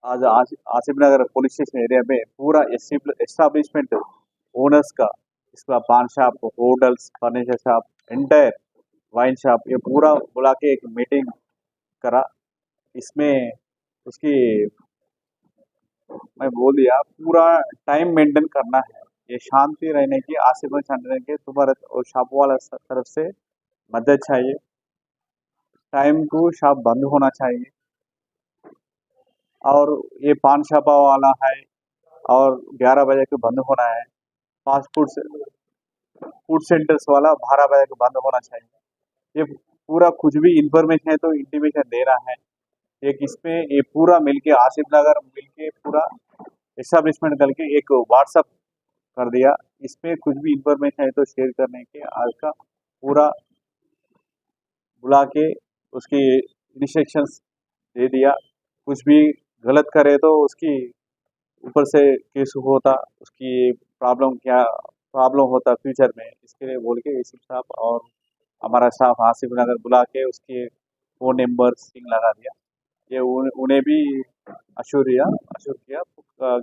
आज आसिफ नगर police station area में पूरा एस्टाब्लिशमेंट ओनर्स का, इसका पान shop, hotels, furniture shop, entire wine shop, ये पूरा बुला के एक मीटिंग करा। इसमें उसकी मैं बोल दिया पूरा टाइम मेंटेन करना है, ये शांति रहने की, आसिफ में शांति रहने की तुम्हारे और शॉप वाला तरफ से मदद चाहिए। टाइम को शॉप बंद होना चाहिए। और ये पान शॉप वाला है और 11 बजे को बंद होना है। फास्ट फूड सेंटर्स वाला 12 बजे को बंद होना चाहिए। ये पूरा कुछ भी इंफॉर्मेशन है तो इंटीमेशन दे रहा है। एक इसमें ये पूरा मिलके आसिफ नगर मिलके पूरा एस्टेब्लिशमेंट करके एक व्हाट्सअप कर दिया। इसमें कुछ भी इंफॉर्मेशन है तो शेयर करने के आज का पूरा बुला के उसकी इंस्ट्रक्शंस दे दिया। कुछ भी गलत करे तो उसकी ऊपर से केस होता, उसकी प्रॉब्लम होता फ्यूचर में, इसके लिए बोल के एसीपी साहब और हमारा स्टाफ आसिफ नगर बुला के उसके फ़ोन नंबर सिंग लगा दिया। ये उन्हें भी अश्योर किया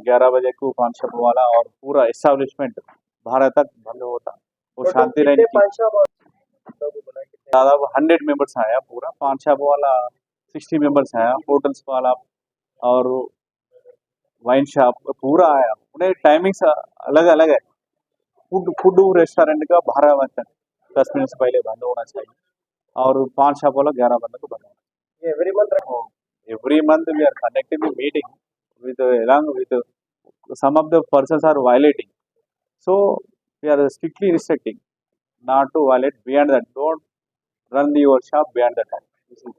11 बजे को पान शॉप वाला और पूरा एस्टेब्लिशमेंट 12 तक बंद होता और शांति रहने की। ज़्यादा 100 मेंबर्स आया, पूरा पान शॉप वाला 60 मेंबर्स आया, होटल्स वाला और वाइन शॉप पूरा आया। उन्हें टाइमिंग्स अलग अलग है। फूड रेस्टोरेंट का 12 बजे तक 10 मिनट से पहले बंद होना चाहिए और पान शॉप वाला 11 बजे को बंद होना। Every month we are conducting meeting with along with some of the persons are violating, so we are strictly restricting not to violate beyond that. Don't run your shop beyond the time. This is